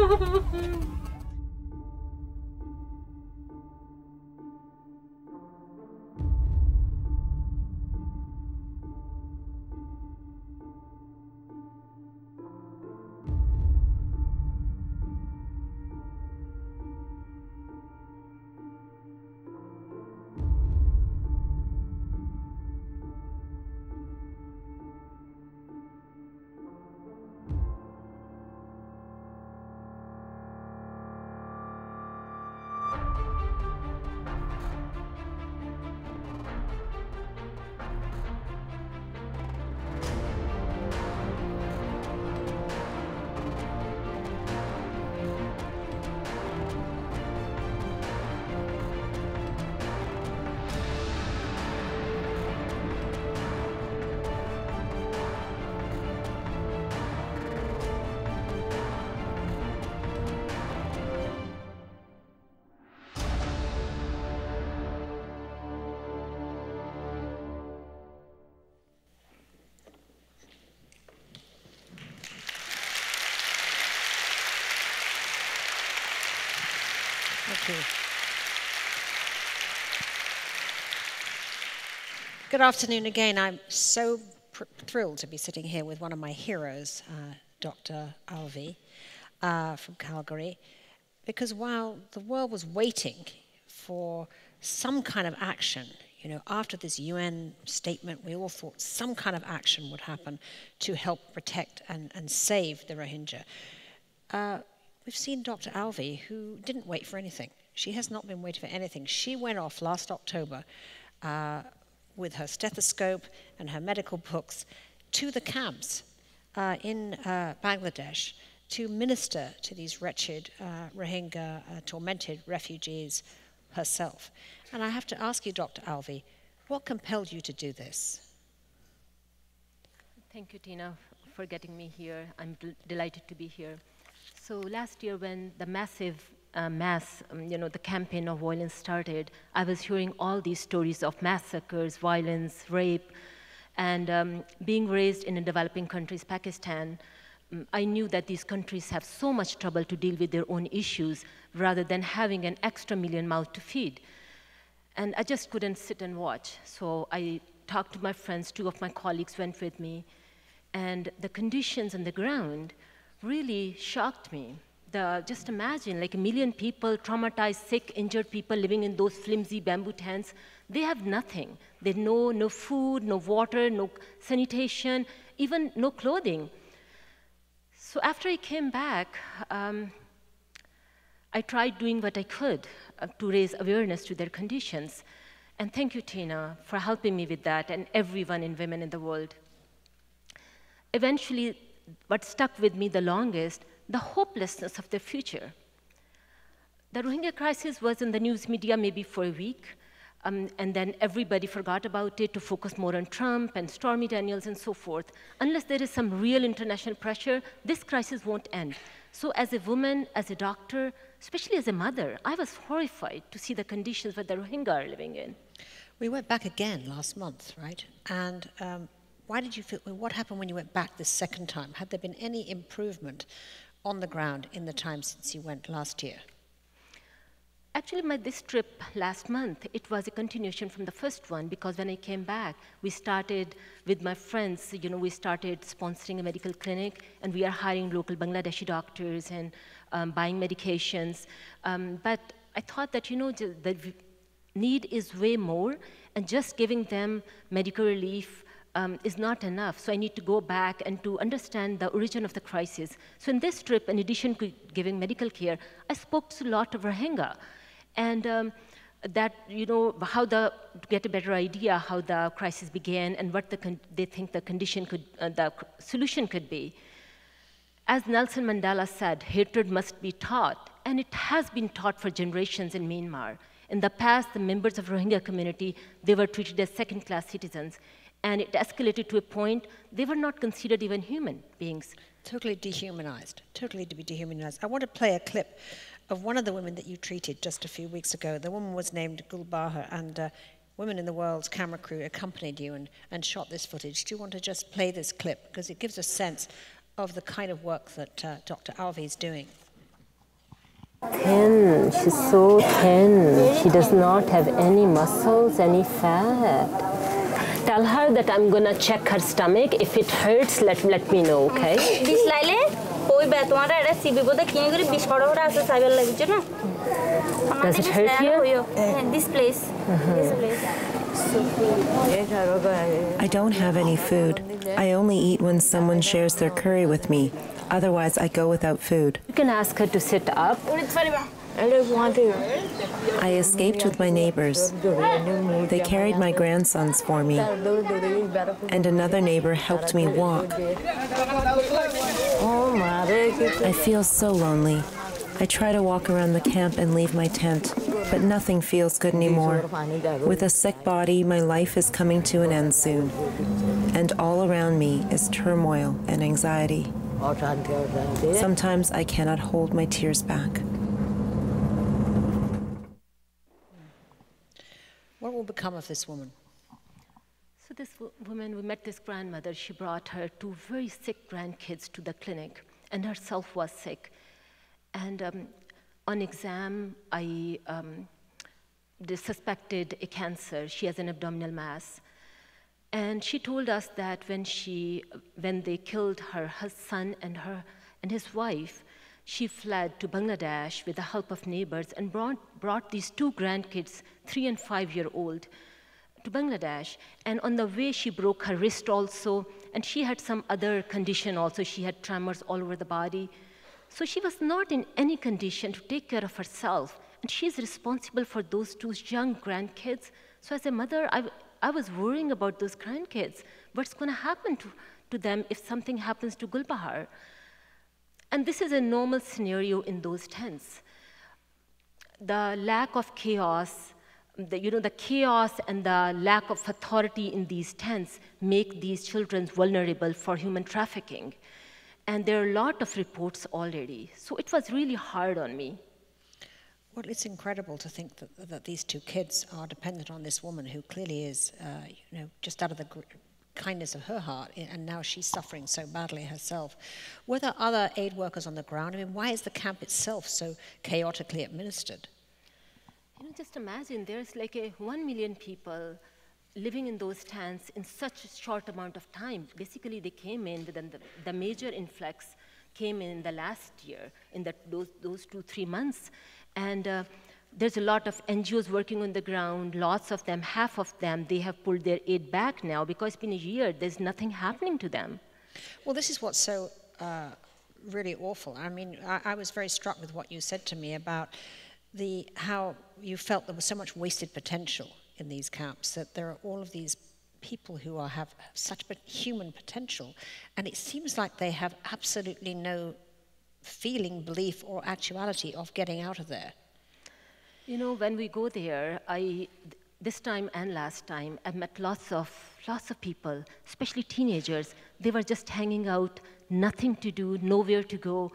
Thank you. Good afternoon again. I'm so thrilled to be sitting here with one of my heroes, Dr. Alvi from Calgary, because while the world was waiting for some kind of action, you know, after this UN statement, we all thought some kind of action would happen to help protect and save the Rohingya. We've seen Dr. Alvi, who didn't wait for anything. She has not been waiting for anything. She went off last October with her stethoscope and her medical books to the camps in Bangladesh to minister to these wretched Rohingya tormented refugees herself. And I have to ask you, Dr. Alvi, what compelled you to do this? Thank you, Tina, for getting me here. I'm delighted to be here. So last year, when the massive the campaign of violence started, I was hearing all these stories of massacres, violence, rape, and being raised in a developing country, Pakistan, I knew that these countries have so much trouble to deal with their own issues rather than having an extra million mouths to feed. And I just couldn't sit and watch. So I talked to my friends, 2 of my colleagues went with me, and the conditions on the ground really shocked me. Just imagine, like 1 million people, traumatized, sick, injured people living in those flimsy bamboo tents. They have nothing. They know no food, no water, no sanitation, even no clothing. So after I came back, I tried doing what I could to raise awareness to their conditions. And thank you, Tina, for helping me with that, and everyone in Women in the World. Eventually, what stuck with me the longest, the hopelessness of their future. The Rohingya crisis was in the news media maybe for a week, and then everybody forgot about it to focus more on Trump and Stormy Daniels and so forth. Unless there is some real international pressure, this crisis won't end. So as a woman, as a doctor, especially as a mother, I was horrified to see the conditions that the Rohingya are living in. We went back again last month, right? And why did you feel, what happened when you went back this second time? Had there been any improvement on the ground in the time since you went last year? Actually, this trip last month, it was a continuation from the first one, because when I came back, we started with my friends, we started sponsoring a medical clinic, and we are hiring local Bangladeshi doctors and buying medications. But I thought that, the need is way more, and just giving them medical relief is not enough. So I need to go back and to understand the origin of the crisis. So in this trip, in addition to giving medical care, I spoke to a lot of Rohingya. And how to get a better idea how the crisis began and what they think the solution could be. As Nelson Mandela said, hatred must be taught, and it has been taught for generations in Myanmar. In the past, the members of Rohingya community, they were treated as second-class citizens, and it escalated to a point they were not considered even human beings. Totally dehumanized, totally to be dehumanized. I want to play a clip of one of the women that you treated just a few weeks ago. The woman was named Gulbahar, and Women in the World's camera crew accompanied you and shot this footage. Do you want to just play this clip? Because it gives a sense of the kind of work that Dr. Alvi is doing. Thin, she's so thin. She does not have any muscles, any fat. Tell her that I'm gonna check her stomach. If it hurts, let me know, okay? Does it hurt you? This place. This place. I don't have any food. I only eat when someone shares their curry with me. Otherwise, I go without food. You can ask her to sit up. I escaped with my neighbors. They carried my grandsons for me, and another neighbor helped me walk. I feel so lonely. I try to walk around the camp and leave my tent, but nothing feels good anymore. With a sick body, my life is coming to an end soon, and all around me is turmoil and anxiety. Sometimes I cannot hold my tears back. What will become of this woman? So this woman, we met this grandmother. She brought her two very sick grandkids to the clinic, and herself was sick. And on exam, I suspected a cancer. She has an abdominal mass. And she told us that when they killed her son and his wife, she fled to Bangladesh with the help of neighbors and brought these two grandkids, 3 and 5-year-old, to Bangladesh. And on the way, she broke her wrist also, and she had some other condition also. She had tremors all over the body. So she was not in any condition to take care of herself, and she's responsible for those two young grandkids. So as a mother, I was worrying about those grandkids. What's going to happen to them if something happens to Gulbahar? And this is a normal scenario in those tents. The lack of chaos, the chaos and the lack of authority in these tents make these children vulnerable for human trafficking. And there are a lot of reports already. So it was really hard on me. Well, it's incredible to think that these two kids are dependent on this woman who clearly is, just out of the kindness of her heart, and now she's suffering so badly herself. Were there other aid workers on the ground? I mean, why is the camp itself so chaotically administered? Just imagine there's like 1 million people living in those tents in such a short amount of time. Basically, they came in within the major influx came in the last year, in those 2-3 months. And there's a lot of NGOs working on the ground, lots of them, half of them, they have pulled their aid back now because it's been a year, there's nothing happening to them. Well, this is what's so really awful. I mean, I was very struck with what you said to me about how you felt there was so much wasted potential in these camps, that there are all of these people who have such human potential, and it seems like they have absolutely no feeling, belief, or actuality of getting out of there. When we go there, this time and last time, I met lots of people, especially teenagers. They were just hanging out, nothing to do, nowhere to go.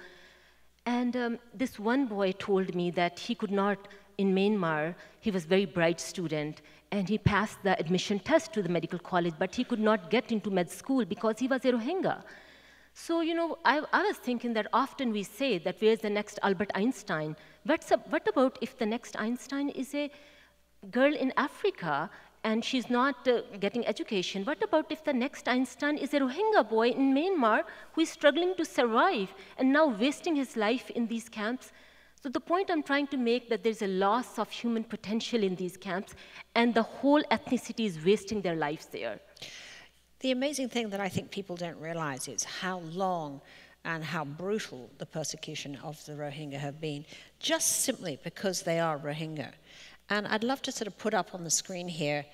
And this one boy told me that he could not, in Myanmar, he was a very bright student, and he passed the admission test to the medical college, but he could not get into med school because he was a Rohingya. So, I was thinking that often we say that where's the next Albert Einstein? What about if the next Einstein is a girl in Africa and she's not getting education? What about if the next Einstein is a Rohingya boy in Myanmar who is struggling to survive and now wasting his life in these camps? So the point I'm trying to make that there's a loss of human potential in these camps, and the whole ethnicity is wasting their lives there. The amazing thing that I think people don't realize is how long and how brutal the persecution of the Rohingya have been, just simply because they are Rohingya. And I'd love to sort of put up on the screen here,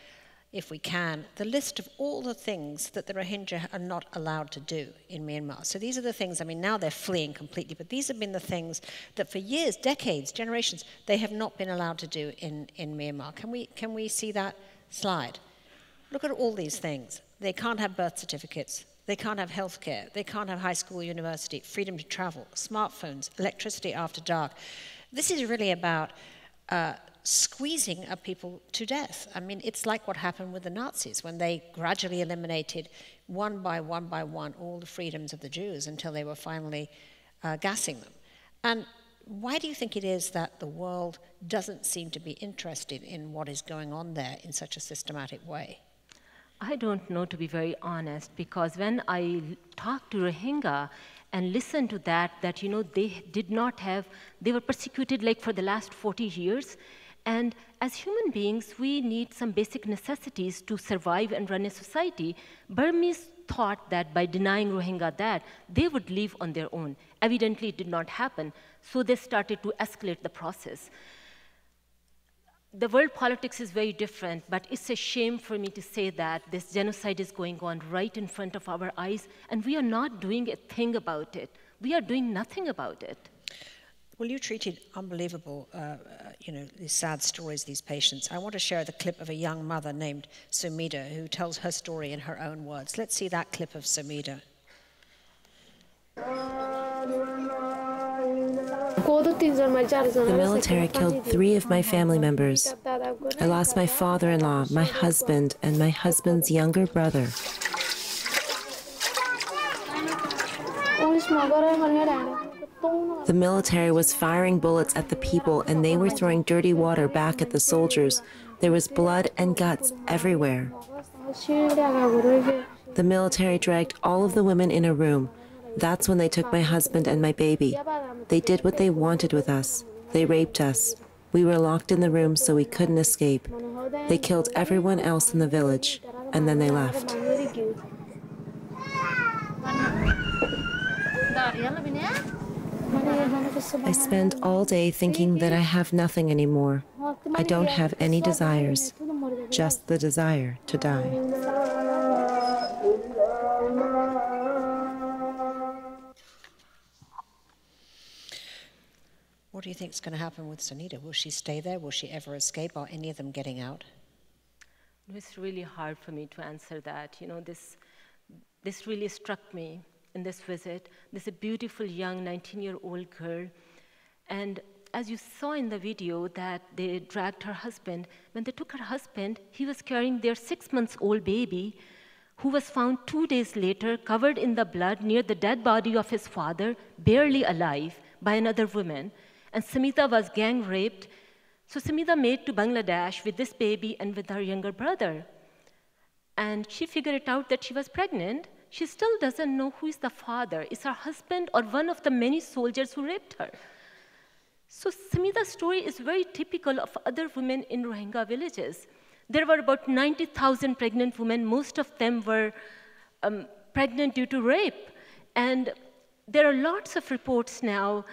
if we can, the list of all the things that the Rohingya are not allowed to do in Myanmar. So these are the things, I mean, now they're fleeing completely, but these have been the things that for years, decades, generations, they have not been allowed to do in Myanmar. Can we see that slide? Look at all these things. They can't have birth certificates. They can't have healthcare. They can't have high school, university, freedom to travel, smartphones, electricity after dark. This is really about squeezing people to death. I mean, it's like what happened with the Nazis when they gradually eliminated one by one all the freedoms of the Jews until they were finally gassing them. And why do you think it is that the world doesn't seem to be interested in what is going on there in such a systematic way? I don't know, to be very honest, because when I talked to Rohingya and listened to that, you know, they were persecuted like for the last 40 years. And as human beings, we need some basic necessities to survive and run a society. Burmese thought that by denying Rohingya that, they would live on their own. Evidently, it did not happen. So they started to escalate the process. The world politics is very different, but it's a shame for me to say that this genocide is going on right in front of our eyes, and we are not doing a thing about it. We are doing nothing about it. Well, you treated unbelievable, you know, these sad stories, these patients. I want to share the clip of a young mother named Sumida who tells her story in her own words. Let's see that clip of Sumida. The military killed 3 of my family members. I lost my father-in-law, my husband, and my husband's younger brother. The military was firing bullets at the people, and they were throwing dirty water back at the soldiers. There was blood and guts everywhere. The military dragged all of the women in a room. That's when they took my husband and my baby. They did what they wanted with us. They raped us. We were locked in the room so we couldn't escape. They killed everyone else in the village, and then they left. I spend all day thinking that I have nothing anymore. I don't have any desires, just the desire to die. What do you think is going to happen with Sunita? Will she stay there? Will she ever escape? Are any of them getting out? It's really hard for me to answer that. You know, this really struck me in this visit. This is a beautiful young 19-year-old girl. And as you saw in the video that they dragged her husband, when they took her husband, he was carrying their 6-month-old baby, who was found 2 days later covered in the blood near the dead body of his father, barely alive, by another woman. And Samita was gang raped. So Samita made to Bangladesh with this baby and with her younger brother. And she figured it out that she was pregnant. She still doesn't know who is the father. Is her husband or one of the many soldiers who raped her? So Samita's story is very typical of other women in Rohingya villages. There were about 90,000 pregnant women. Most of them were pregnant due to rape. And there are lots of reports now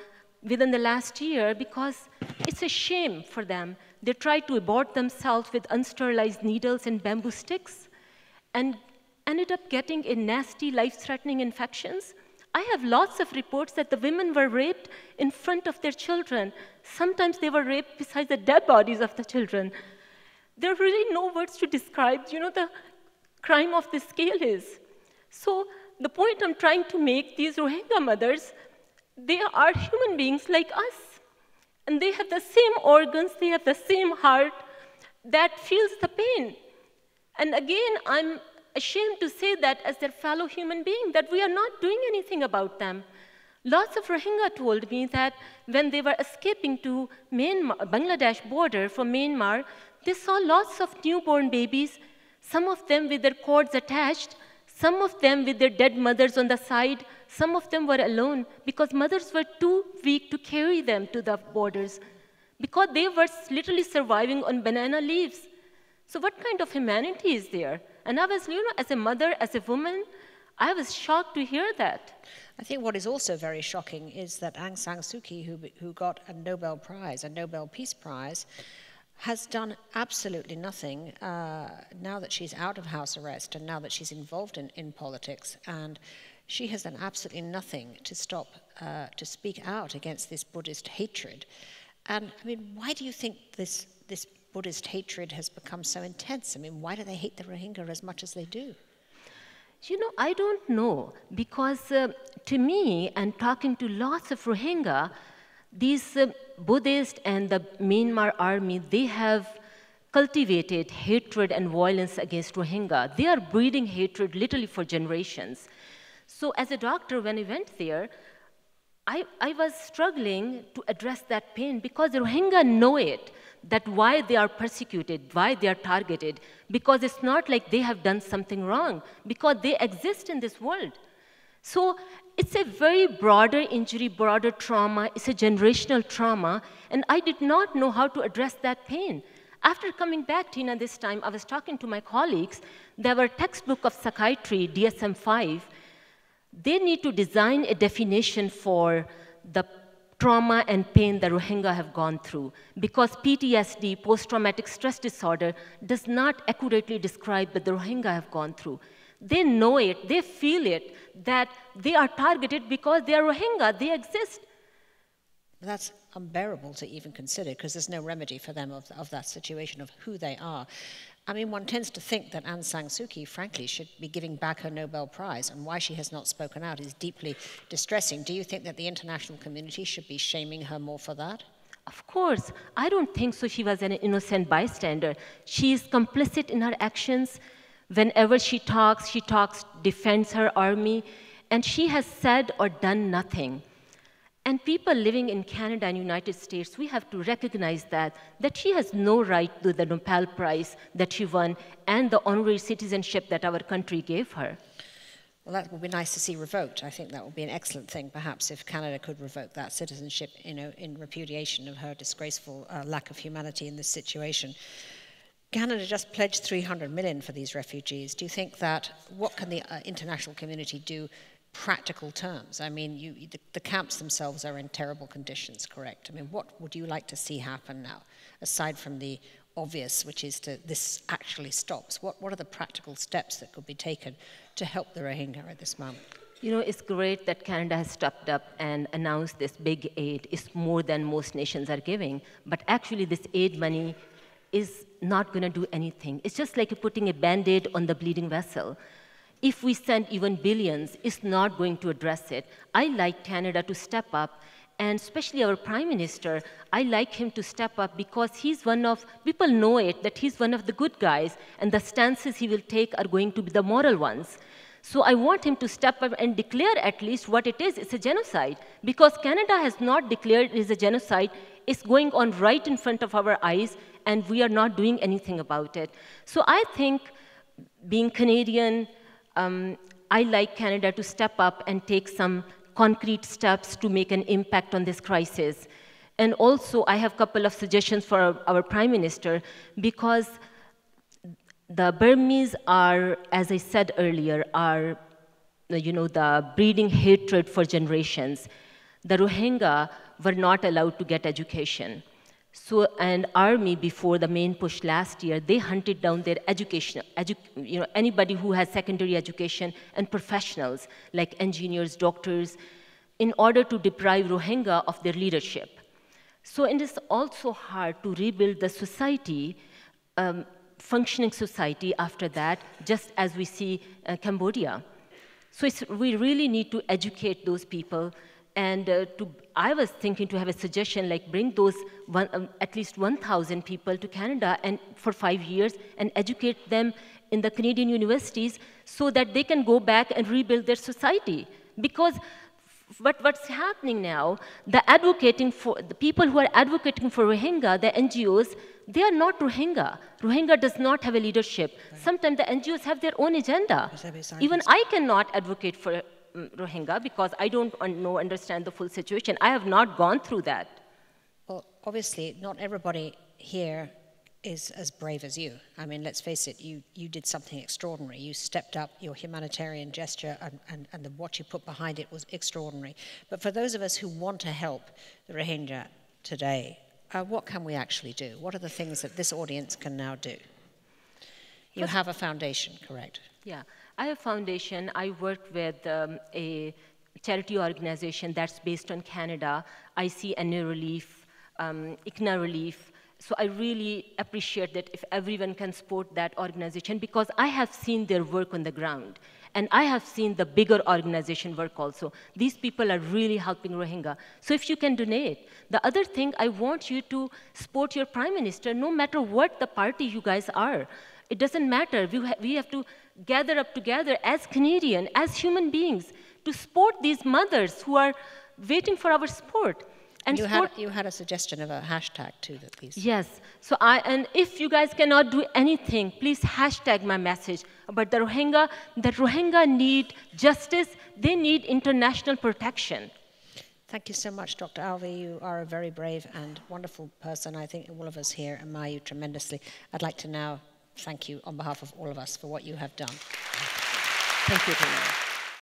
within the last year because it's a shame for them. They tried to abort themselves with unsterilized needles and bamboo sticks and ended up getting a nasty, life-threatening infections. I have lots of reports that the women were raped in front of their children. Sometimes they were raped beside the dead bodies of the children. There are really no words to describe, you know, the crime of this scale is. So the point I'm trying to make, these Rohingya mothers, they are human beings like us. And they have the same organs, they have the same heart that feels the pain. And again, I'm ashamed to say that as their fellow human being, that we are not doing anything about them. Lots of Rohingya told me that when they were escaping to Myanmar, Bangladesh border from Myanmar, they saw lots of newborn babies, some of them with their cords attached, some of them with their dead mothers on the side, some of them were alone because mothers were too weak to carry them to the borders because they were literally surviving on banana leaves. So what kind of humanity is there? And I was, you know, as a mother, as a woman, I was shocked to hear that. I think what is also very shocking is that Aung San Suu Kyi, who got a Nobel Prize, a Nobel Peace Prize, has done absolutely nothing now that she's out of house arrest and now that she's involved in politics. And she has done absolutely nothing to stop, to speak out against this Buddhist hatred. And I mean, why do you think this Buddhist hatred has become so intense? I mean, why do they hate the Rohingya as much as they do? You know, I don't know, because to me, and talking to lots of Rohingya, these Buddhists and the Myanmar army, they have cultivated hatred and violence against Rohingya. They are breeding hatred literally for generations. So as a doctor, when I went there, I was struggling to address that pain because the Rohingya know it, that why they are persecuted, why they are targeted, because it's not like they have done something wrong, because they exist in this world. So it's a very broader injury, broader trauma, it's a generational trauma, and I did not know how to address that pain. After coming back, Tina, this time, I was talking to my colleagues. There were textbook of psychiatry, DSM-5. They need to design a definition for the trauma and pain that Rohingya have gone through, because PTSD, post-traumatic stress disorder, does not accurately describe what the Rohingya have gone through. They know it, they feel it, that they are targeted because they are Rohingya, they exist. That's unbearable to even consider, because there's no remedy for them of that situation, of who they are. I mean, one tends to think that Aung San Suu Kyi, frankly, should be giving back her Nobel Prize, and why she has not spoken out is deeply distressing. Do you think that the international community should be shaming her more for that? Of course. I don't think so. She was an innocent bystander. She is complicit in her actions. Whenever she talks, defends her army, and she has said or done nothing. And people living in Canada and United States, we have to recognize that she has no right to the Nobel Prize that she won and the honorary citizenship that our country gave her. Well, that would be nice to see revoked. I think that would be an excellent thing, perhaps, if Canada could revoke that citizenship, in repudiation of her disgraceful lack of humanity in this situation. Canada just pledged $300 million for these refugees. Do you think that, what can the international community do? Practical terms. I mean, the camps themselves are in terrible conditions, correct? I mean, what would you like to see happen now, aside from the obvious, which is this actually stops? What are the practical steps that could be taken to help the Rohingya at this moment? You know, it's great that Canada has stepped up and announced this big aid. It's more than most nations are giving, but actually this aid money is not going to do anything. It's just like putting a Band-Aid on the bleeding vessel. If we send even billions, it's not going to address it. I like Canada to step up, and especially our Prime Minister, I like him to step up because he's one of, people know it, that he's one of the good guys, and the stances he will take are going to be the moral ones. So I want him to step up and declare at least what it is. It's a genocide. Because Canada has not declared it is a genocide. It's going on right in front of our eyes, and we are not doing anything about it. So I think, being Canadian, I like Canada to step up and take some concrete steps to make an impact on this crisis. And also, I have a couple of suggestions for our Prime Minister, because the Burmese are, as I said earlier, are, the breeding hatred for generations. The Rohingya were not allowed to get education. So, and army, before the main push last year, they hunted down their education, anybody who has secondary education and professionals like engineers, doctors, in order to deprive Rohingya of their leadership. So it is also hard to rebuild the society, functioning society after that, just as we see Cambodia. So we really need to educate those people. And I was thinking to have a suggestion, like bring those at least 1,000 people to Canada and for 5 years and educate them in the Canadian universities so that they can go back and rebuild their society. Because what's happening now, the people who are advocating for Rohingya, the NGOs, they are not Rohingya. Rohingya does not have a leadership. Right. Sometimes the NGOs have their own agenda. Even I cannot advocate for Rohingya because I don't understand the full situation. I have not gone through that. Well, obviously, not everybody here is as brave as you. I mean, let's face it, you did something extraordinary. You stepped up, your humanitarian gesture and what you put behind it was extraordinary. But for those of us who want to help the Rohingya today, what can we actually do? What are the things that this audience can now do? You have a foundation, correct? Yeah, I have a foundation. I work with a charity organization that's based on Canada, ICNA Relief, ICNA Relief. So I really appreciate that if everyone can support that organization, because I have seen their work on the ground. And I have seen the bigger organization work also. These people are really helping Rohingya. So if you can donate. The other thing, I want you to support your Prime Minister, no matter what the party you guys are. It doesn't matter. We have to gather up together as Canadian, as human beings, to support these mothers who are waiting for our support. And you had a suggestion of a hashtag too, that please. Yes. So and if you guys cannot do anything, please hashtag my message about the Rohingya. That Rohingya need justice. They need international protection. Thank you so much, Dr. Alvi. You are a very brave and wonderful person. I think all of us here admire you tremendously. I'd like to now thank you on behalf of all of us for what you have done. Thank you, Tina.